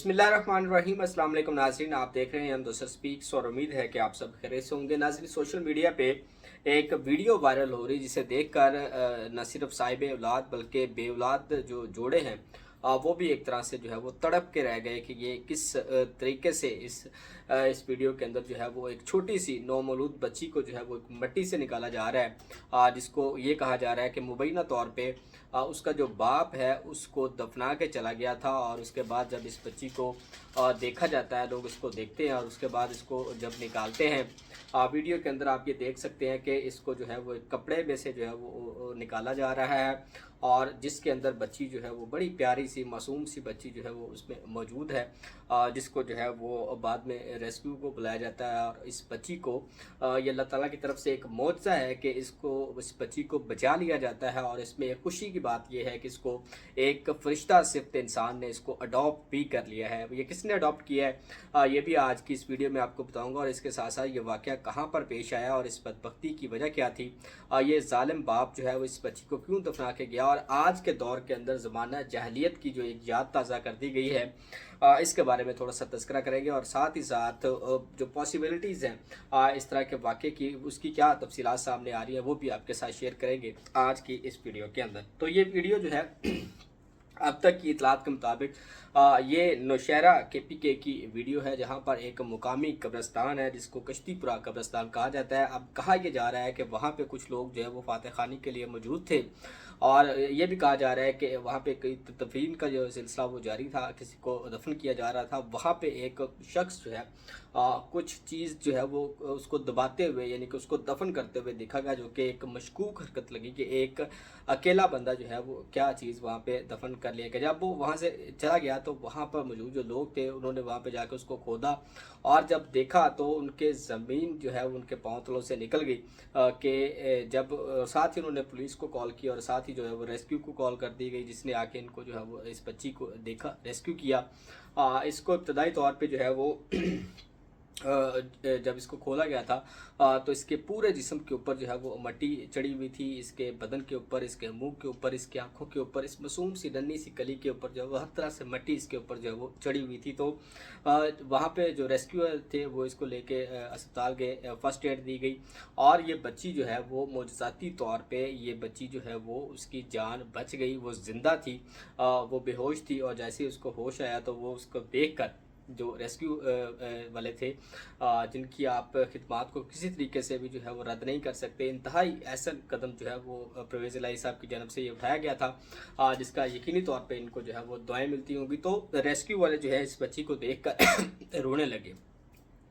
बिस्मिल्लाहिर्रहमानिर्रहीम। अस्सलाम वालेकुम नाज़रीन, आप देख रहे हैं हम दोस्त स्पीक्स और उम्मीद है कि आप सब खैरियत से होंगे। नाज़रीन, सोशल मीडिया पे एक वीडियो वायरल हो रही जिसे देखकर न सिर्फ साहिब औलाद बल्कि बे औलाद जो जोड़े हैं वो भी एक तरह से जो है वो तड़प के रह गए कि ये किस तरीके से इस वीडियो के अंदर जो है वो एक छोटी सी नौमौलूद बच्ची को जो है वो एक मिट्टी से निकाला जा रहा है, जिसको ये कहा जा रहा है कि मुबैना तौर पे उसका जो बाप है उसको दफना के चला गया था। और उसके बाद जब इस बच्ची को देखा जाता है, लोग इसको देखते हैं और उसके बाद इसको जब निकालते हैं, वीडियो के अंदर आप ये देख सकते हैं कि इसको जो है वो एक कपड़े में से जो है वो निकाला जा रहा है और जिसके अंदर बच्ची जो है वो बड़ी प्यारी सी मासूम सी बच्ची जो है वो उसमें मौजूद है, जिसको जो है वो बाद में रेस्क्यू को बुलाया जाता है। और इस बच्ची को ये अल्लाह ताला की तरफ से एक मौजज़ा है कि इस बच्ची को बचा लिया जाता है। और इसमें एक खुशी की बात यह है कि इसको एक फ़रिश्ता सिफ्त इंसान ने इसको अडॉप्ट भी कर लिया है। ये किसने अडॉप्ट किया है, ये भी आज की इस वीडियो में आपको बताऊंगा। और इसके साथ साथ ये वाक़या कहाँ पर पेश आया और इस बदबख्ती की वजह क्या थी, ये ज़ालिम बाप जो है वो इस बच्ची को क्यों दफना के गया और आज के दौर के अंदर ज़माना जहलियत की जो एक याद ताज़ा कर दी गई है, इसके बारे में थोड़ा सा तज़किरा करेंगे। और साथ ही साथ जो पॉसिबिलिटीज़ हैं इस तरह के वाक़े की, उसकी क्या तफसीलात सामने आ रही है, वो भी आपके साथ शेयर करेंगे आज की इस वीडियो के अंदर। तो ये वीडियो जो है अब तक की इतलात के मुताबिक ये नौशहरा KPK की वीडियो है, जहां पर एक मुकामी कब्रिस्तान है जिसको कश्तीपुरा कब्रिस्तान कहा जाता है। अब कहा यह जा रहा है कि वहां पे कुछ लोग जो है वो फातह खानी के लिए मौजूद थे और ये भी कहा जा रहा है कि वहां पे कई दफीन का जो सिलसिला वो जारी था, किसी को दफन किया जा रहा था। वहां पे एक शख्स जो है कुछ चीज़ जो है वो उसको दबाते हुए यानी कि उसको दफन करते हुए देखा गया, जो कि एक मशकूक हरकत लगी कि एक अकेला बंदा जो है वो क्या चीज़ वहाँ पे दफन कर लिया गया। जब वो वहाँ से चला गया तो वहाँ पर मौजूद जो लोग थे उन्होंने वहाँ पे जाकर उसको खोदा और जब देखा तो उनके ज़मीन जो है उनके पाँव तलों से निकल गई। कि जब साथ ही उन्होंने पुलिस को कॉल किया और साथ ही जो है वो रेस्क्यू को कॉल कर दी गई, जिसने आके इनको जो है वो इस बच्ची को देखा, रेस्क्यू किया। इसको इब्तदाई तौर पे जो है वो जब इसको खोला गया था तो इसके पूरे जिस्म के ऊपर जो है वो मट्टी चढ़ी हुई थी, इसके बदन के ऊपर, इसके मुंह के ऊपर, इसकी आंखों के ऊपर, इस मासूम सी नन्ही सी कली के ऊपर जो है वो हर तरह से मट्टी इसके ऊपर जो है वो चढ़ी हुई थी। तो वहाँ पे जो रेस्क्यूअर थे वो इसको लेके अस्पताल गए, फर्स्ट एड दी गई और ये बच्ची जो है वो मौजज़ाती तौर पे ये बच्ची जो है वो उसकी जान बच गई, वो ज़िंदा थी। वो बेहोश थी और जैसे ही उसको होश आया तो वो उसको देख कर जो रेस्क्यू वाले थे, जिनकी आप खिदमात को किसी तरीके से भी जो है वो रद्द नहीं कर सकते, इंतहाई एहसन कदम जो है वो परवेज़ इलाही साहब की जानब से ये उठाया गया था, जिसका यकीनी तौर पे इनको जो है वो दुआएं मिलती होंगी। तो रेस्क्यू वाले जो है इस बच्ची को देख कर रोने लगे।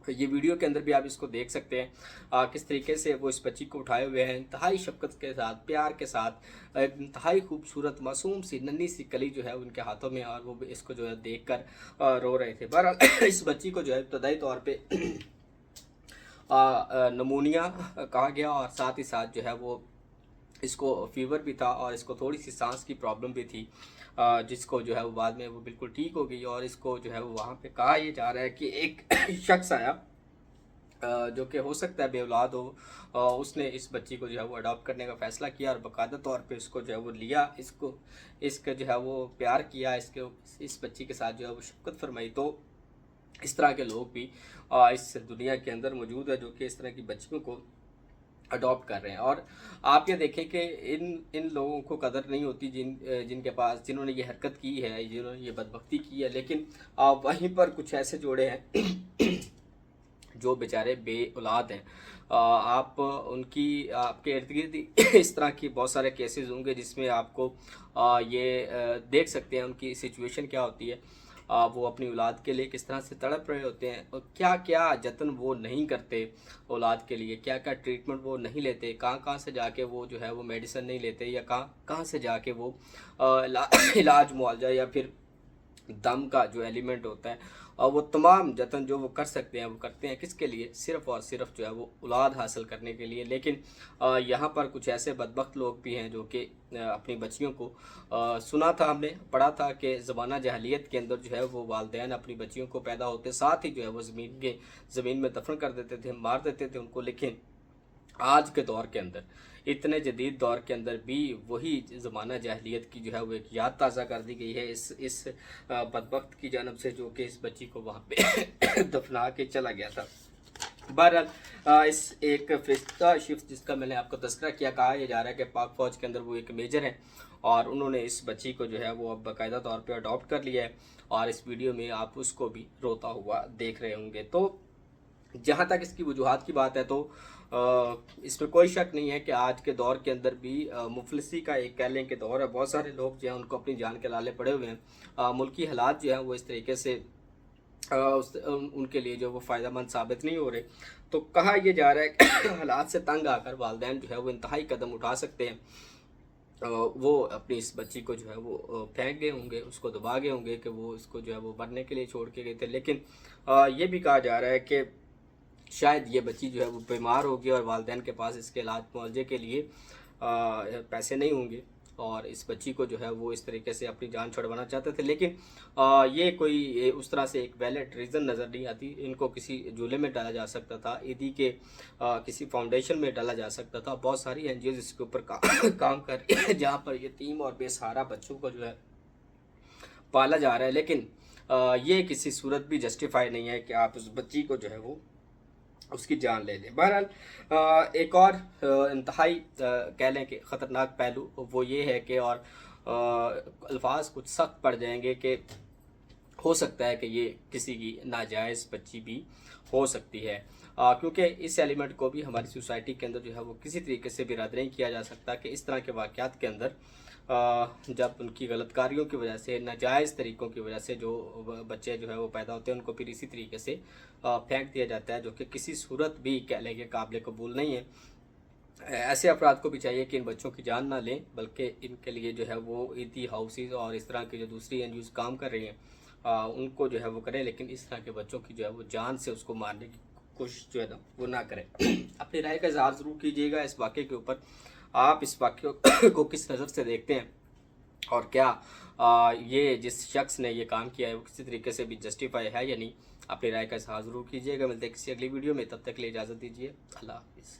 ये वीडियो के अंदर भी आप इसको देख सकते हैं किस तरीके से वो इस बच्ची को उठाए हुए हैं, इंतहाई शफ़क़त के साथ, प्यार के साथ, इंतहाई खूबसूरत मासूम सी नन्ही सी कली जो है उनके हाथों में, और वो इसको जो है देख कर रो रहे थे। बहरहाल इस बच्ची को जो है इब्तदाई तौर पे नमूनिया कहा गया और साथ ही साथ जो है वो इसको फीवर भी था और इसको थोड़ी सी सांस की प्रॉब्लम भी थी, जिसको जो है वो बाद में वो बिल्कुल ठीक हो गई। और इसको जो है वो वहाँ पे कहा यह जा रहा है कि एक शख्स आया जो कि हो सकता है बे औलाद हो, उसने इस बच्ची को जो है वो अडॉप्ट करने का फ़ैसला किया और बाकायदा तौर पे इसको जो है वो लिया, इसका जो है वो प्यार किया, इस बच्ची के साथ जो है वो शफ़क़त फरमाई। तो इस तरह के लोग भी इस दुनिया के अंदर मौजूद है जो कि इस तरह की बच्चियों को अडॉप्ट कर रहे हैं। और आप ये देखें कि इन लोगों को कदर नहीं होती जिनके पास, जिन्होंने ये हरकत की है, जिन्होंने ये बदबख्ती की है। लेकिन वहीं पर कुछ ऐसे जोड़े हैं जो बेचारे बे औलाद हैं। आप उनकी आपके इर्द गिर्द इस तरह की बहुत सारे केसेस होंगे जिसमें आपको ये देख सकते हैं उनकी सिचुएशन क्या होती है। वो अपनी औलाद के लिए किस तरह से तड़प रहे होते हैं और क्या क्या जतन वो नहीं करते औलाद के लिए, क्या क्या ट्रीटमेंट वो नहीं लेते, कहाँ कहाँ से जाके वो जो है वो मेडिसिन नहीं लेते, या कहाँ कहाँ से जाके वो इलाज मुआवजा या फिर दम का जो एलिमेंट होता है, और वो तमाम जतन जो वो कर सकते हैं वो करते हैं। किसके लिए? सिर्फ़ और सिर्फ जो है वो औलाद हासिल करने के लिए। लेकिन यहाँ पर कुछ ऐसे बदबख्त लोग भी हैं जो कि अपनी बच्चियों को सुना था, हमने पढ़ा था कि ज़माना जहलियत के अंदर जो है वो वालिदैन अपनी बच्चियों को पैदा होते साथ ही जो है वो ज़मीन में दफन कर देते थे, मार देते थे उनको। लेकिन آج کے دور کے اندر، اتنے جدید دور کے اندر بھی وہی زمانہ جاہلیت کی جو ہے وہ ایک یاد تازہ کر دی گئی ہے اس بدبخت کی جانب سے، جو کہ اس بچی کو وہاں پہ دفنا کے چلا گیا تھا۔ بہرحال اس ایک فرشتہ شفٹ جس کا میں نے آپ کو تذکرہ کیا، کہا یہ جا رہا ہے کہ پاک فوج کے اندر وہ ایک میجر ہے، اور انہوں نے اس بچی کو جو ہے وہ اب باقاعدہ طور پہ اڈاپٹ کر لیا ہے، اور اس ویڈیو میں آپ اس کو بھی روتا ہوا دیکھ رہے ہوں گے۔ تو جہاں تک اس کی وجوہات کی بات ہے تو اس میں کوئی شک نہیں ہے کہ آج کے دور کے اندر بھی مفلسی کا ایک کہہ لیں کہ دور ہے، بہت سارے لوگ جو ہیں ان کو اپنی جان کے لالے پڑے ہوئے ہیں، ملکی حالات جو ہیں وہ اس طریقے سے ان کے لیے جو وہ فائدہ مند ثابت نہیں ہو رہے، تو کہا یہ جا رہا ہے کہ حالات سے تنگ آ کر والدین جو ہے وہ انتہائی قدم اٹھا سکتے ہیں، وہ اپنی اس بچی کو جو ہے وہ پھینک گئے ہوں گے، اس کو دبا گئے ہوں گے کہ وہ اس کو جو ہے وہ مرنے کے لیے چھوڑ کے گئے تھے، لیکن یہ بھی کہا جا رہا ہے کہ شاید یہ بچی جو ہے وہ بیمار ہوگی اور والدین کے پاس اس کے علاج معالجے کے لیے پیسے نہیں ہوں گے، اور اس بچی کو جو ہے وہ اس طریقے سے اپنی جان چھڑوانا چاہتے تھے، لیکن یہ کوئی اس طرح سے ایک ویلڈ ریزن نظر نہیں آتی۔ ان کو کسی جولے میں ڈالا جا سکتا تھا، ایدی کے کسی فاؤنڈیشن میں ڈالا جا سکتا تھا، بہت ساری این جی اوز اس کے اوپر کام کر رہی ہیں جہاں پر یتیم اور بے سہارا بچوں کو جو ہے پالا جا رہا ہے، لیکن یہ کسی صورت بھی جسٹیفائی نہیں ہے کہ آپ اس بچی کو جو ہے وہ اس کی جان لے لیں۔ بہرحال ایک اور انتہائی کہہ لیں کہ خطرناک پہلو وہ یہ ہے کہ، اور الفاظ کچھ سخت پڑ جائیں گے کہ ہو سکتا ہے کہ یہ کسی کی ناجائز بچی بھی ہو سکتی ہے، کیونکہ اس ایلیمنٹ کو بھی ہماری سوسائٹی کے اندر جو ہے وہ کسی طریقے سے بھی رد نہیں کیا جا سکتا کہ اس طرح کے واقعات کے اندر جب ان کی غلط کاریوں کی وجہ سے، ناجائز طریقوں کی وجہ سے جو بچے جو ہے وہ پیدا ہوتے ہیں ان کو پھر اسی طریقے سے پھینک دیا جاتا ہے، جو کہ کسی صورت بھی کہہ لیں کہ قابل قبول نہیں ہے۔ ایسے افراد کو بھی چاہیے کہ ان بچوں کی جان نہ لیں، بلکہ ان کے لیے جو ہے وہ ایدی ہاؤسز اور اس طرح کی جو دوسری این جی اوز کام کر رہی ہیں ان کو جو ہے وہ کریں، لیکن اس طرح کے بچوں کی جو ہے وہ جان سے اس کو مارنے کی کوشش جو ہے نا وہ نہ کریں۔ اپنی رائے کا اظہار ضرور کیجیے گا اس واقعے کے اوپر، آپ اس واقعے کو کس نظر سے دیکھتے ہیں، اور کیا یہ جس شخص نے یہ کام کیا ہے وہ کسی طریقے سے بھی جسٹیفائی ہے یا نہیں۔ اپنی رائے کا اظہار ضرور کیجیے گا۔ ملتے ہیں کسی اگلی ویڈیو میں، تب تک کے لیے اجازت دیجیے، اللہ حافظ۔